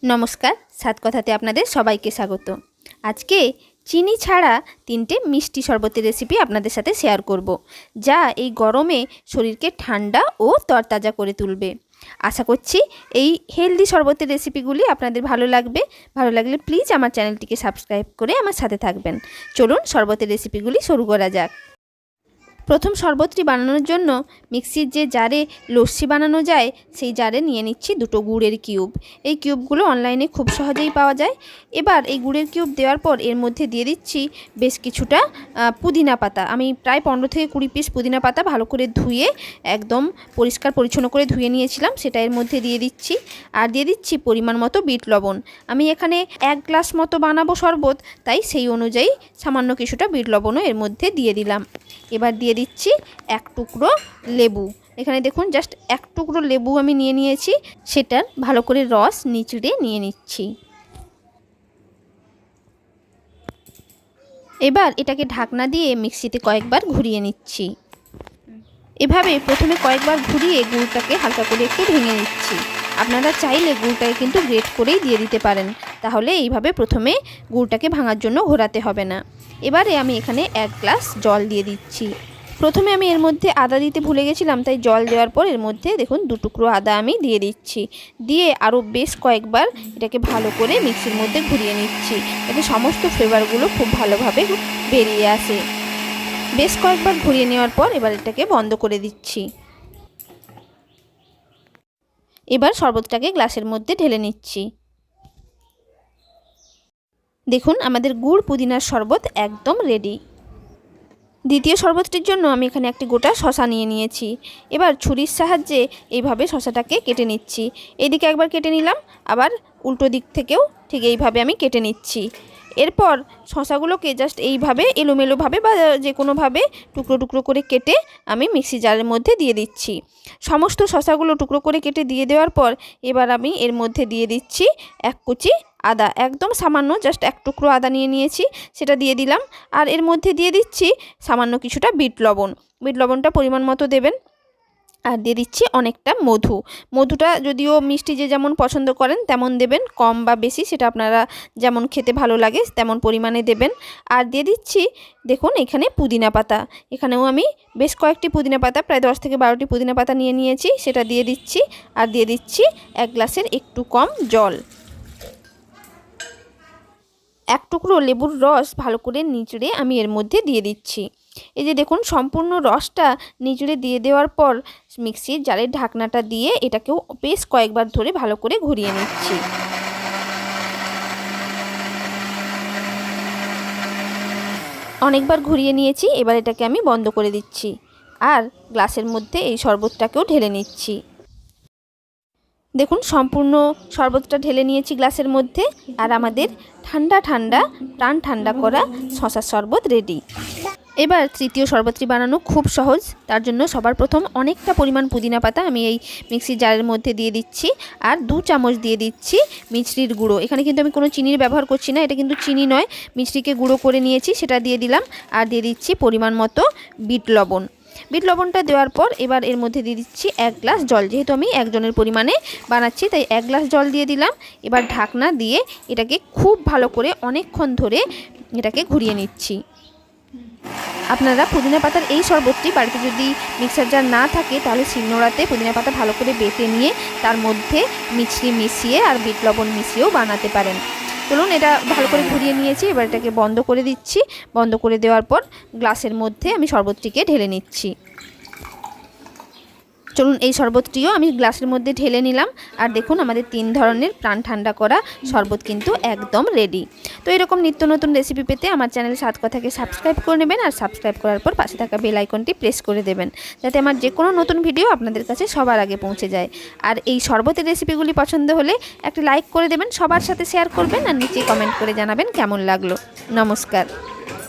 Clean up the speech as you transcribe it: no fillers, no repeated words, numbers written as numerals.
নমস্কার, সাত কথাতে আপনাদের সবাইকে স্বাগত। আজকে চিনি ছাড়া 3টে মিষ্টি শরবতের রেসিপি আপনাদের সাথে শেয়ার করব, যা এই গরমে শরীরকে ঠান্ডা ও তরতাজা করে তুলবে। আশা করছি এই হেলদি শরবতের রেসিপিগুলি আপনাদের ভালো লাগবে। ভালো লাগলে প্লিজ আমার চ্যানেলটিকে সাবস্ক্রাইব করে আমার সাথে থাকবেন। চলুন শরবতের রেসিপিগুলি শুরু করা যাক। প্রথম শরবতটি বানানোর জন্য মিক্সির যে জারে লস্যি বানানো যায় সেই জারে নিয়ে নিচ্ছি 2টো গুড়ের কিউব। এই কিউবগুলো অনলাইনে খুব সহজেই পাওয়া যায়। এবার এই গুড়ের কিউব দেওয়ার পর এর মধ্যে দিয়ে দিচ্ছি বেশ কিছুটা পুদিনা পাতা। আমি প্রায় 15 থেকে 20 পিস পুদিনা পাতা ভালো করে ধুয়ে একদম পরিষ্কার পরিচ্ছন্ন করে ধুয়ে নিয়েছিলাম, সেটা এর মধ্যে দিয়ে দিচ্ছি। আর দিয়ে দিচ্ছি পরিমাণ মতো বিট লবণ। আমি এখানে 1 গ্লাস মতো বানাবো শরবত, তাই সেই অনুযায়ী সামান্য কিছুটা বিট লবণও এর মধ্যে দিয়ে দিলাম। এবার দিয়ে দিচ্ছি 1 টুকরো লেবু। এখানে দেখুন জাস্ট 1 টুকরো লেবু আমি নিয়ে নিয়েছি, সেটার ভালো করে রস নিচড়ে নিয়ে নিচ্ছি। এবার এটাকে ঢাকনা দিয়ে মিক্সিতে কয়েকবার ঘুরিয়ে নিচ্ছি। এভাবে প্রথমে কয়েকবার ঘুরিয়ে গুড়টাকে হালকা করে একটু ভেঙে নিচ্ছি। আপনারা চাইলে গুড়টাকে কিন্তু গ্রেট করেই দিয়ে দিতে পারেন, তাহলে এইভাবে প্রথমে গুড়টাকে ভাঙার জন্য ঘোরাতে হবে না। এবারে আমি এখানে 1 গ্লাস জল দিয়ে দিচ্ছি। প্রথমে আমি এর মধ্যে আদা দিতে ভুলে গেছিলাম, তাই জল দেওয়ার পর এর মধ্যে দেখুন 2 টুকরো আদা আমি দিয়ে দিচ্ছি। দিয়ে আরও বেশ কয়েকবার এটাকে ভালো করে মিক্সির মধ্যে ঘুরিয়ে নিচ্ছি, এতে সমস্ত ফ্লেভারগুলো খুব ভালোভাবে বেরিয়ে আসে। বেশ কয়েকবার ঘুরিয়ে নেওয়ার পর এবার এটাকে বন্ধ করে দিচ্ছি। এবার শরবতটাকে গ্লাসের মধ্যে ঢেলে নিচ্ছি। দেখুন আমাদের গুড় পুদিনার শরবত একদম রেডি। দ্বিতীয় শরবতটির জন্য আমি এখানে একটি গোটা শসা নিয়ে নিয়েছি। এবার ছুরির সাহায্যে এইভাবে শসাটাকে কেটে নিচ্ছি। এদিকে একবার কেটে নিলাম, আবার উল্টো দিক থেকেও ঠিক এইভাবে আমি কেটে নিচ্ছি। এরপর শসাগুলোকে জাস্ট এইভাবে এলোমেলোভাবে বা যে কোনোভাবে টুকরো টুকরো করে কেটে আমি মিক্সি জারের মধ্যে দিয়ে দিচ্ছি। সমস্ত শসাগুলো টুকরো করে কেটে দিয়ে দেওয়ার পর এবার আমি এর মধ্যে দিয়ে দিচ্ছি 1 কুচি আদা। একদম সামান্য জাস্ট 1 টুকরো আদা নিয়ে নিয়েছি, সেটা দিয়ে দিলাম। আর এর মধ্যে দিয়ে দিচ্ছি সামান্য কিছুটা বিট লবণ। বিট লবণটা পরিমাণ মতো দেবেন। আর দিয়ে দিচ্ছি অনেকটা মধু। মধুটা যদিও মিষ্টি যে যেমন পছন্দ করেন তেমন দেবেন, কম বা বেশি সেটা আপনারা যেমন খেতে ভালো লাগে তেমন পরিমাণে দেবেন। আর দিয়ে দিচ্ছি দেখুন এখানে পুদিনা পাতা। এখানেও আমি বেশ কয়েকটি পুদিনা পাতা, প্রায় 10 থেকে 12টি পুদিনা পাতা নিয়ে নিয়েছি, সেটা দিয়ে দিচ্ছি। আর দিয়ে দিচ্ছি 1 গ্লাসের একটু কম জল। 1 টুকরো লেবুর রস ভালো করে নিচড়ে আমি এর মধ্যে দিয়ে দিচ্ছি। এই যে দেখুন সম্পূর্ণ রসটা নিচড়ে দিয়ে দেওয়ার পর মিক্সির জারের ঢাকনাটা দিয়ে এটাকেও বেশ কয়েকবার ধরে ভালো করে ঘুরিয়ে নিচ্ছি। অনেকবার ঘুরিয়ে নিয়েছি, এবার এটাকে আমি বন্ধ করে দিচ্ছি। আর গ্লাসের মধ্যে এই শরবতটাকেও ঢেলে নিচ্ছি। দেখুন সম্পূর্ণ শরবতটা ঢেলে নিয়েছি গ্লাসের মধ্যে, আর আমাদের ঠান্ডা ঠান্ডা প্রাণ ঠান্ডা করা শসার শরবত রেডি। এবার তৃতীয় শরবতটি বানানো খুব সহজ। তার জন্য সবার প্রথম অনেকটা পরিমাণ পুদিনা পাতা আমি এই মিক্সির জারের মধ্যে দিয়ে দিচ্ছি। আর 2 চামচ দিয়ে দিচ্ছি মিছরির গুঁড়ো। এখানে কিন্তু আমি কোনো চিনির ব্যবহার করছি না, এটা কিন্তু চিনি নয়, মিছরিকে গুঁড়ো করে নিয়েছি, সেটা দিয়ে দিলাম। আর দিয়ে দিচ্ছি পরিমাণ মতো বিট লবণ। বিট লবণটা দেওয়ার পর এবার এর মধ্যে দিয়ে দিচ্ছি 1 গ্লাস জল। যেহেতু আমি একজনের পরিমাণে বানাচ্ছি তাই 1 গ্লাস জল দিয়ে দিলাম। এবার ঢাকনা দিয়ে এটাকে খুব ভালো করে অনেকক্ষণ ধরে এটাকে ঘুরিয়ে নিচ্ছি। আপনারা পুদিনা পাতার এই শরবতটি বাড়িতে যদি মিক্সার জার না থাকে তাহলে শিলনোড়াতে পুদিনা পাতা ভালো করে বেটে নিয়ে তার মধ্যে মিছরি মিশিয়ে আর বিট লবণ মিশিয়েও বানাতে পারেন। চলুন এটা ভালো করে ঘুরিয়ে নিয়েছি, এবার এটাকে বন্ধ করে দিচ্ছি। বন্ধ করে দেওয়ার পর গ্লাসের মধ্যে আমি শরবতটিকে ঢেলে নিচ্ছি। চলুন এই শরবতটিও আমি গ্লাসের মধ্যে ঢেলে নিলাম। আর দেখুন আমাদের 3 ধরনের প্রাণ ঠান্ডা করা শরবত কিন্তু একদম রেডি। তো এরকম নিত্য নতুন রেসিপি পেতে আমার চ্যানেল সাত কথাকে সাবস্ক্রাইব করে নেবেন। আর সাবস্ক্রাইব করার পর পাশে থাকা বেল আইকনটি প্রেস করে দেবেন, যাতে আমার যে কোনো নতুন ভিডিও আপনাদের কাছে সবার আগে পৌঁছে যায়। আর এই শরবতের রেসিপিগুলি পছন্দ হলে একটি লাইক করে দেবেন, সবার সাথে শেয়ার করবেন, আর নিচে কমেন্ট করে জানাবেন কেমন লাগলো। নমস্কার।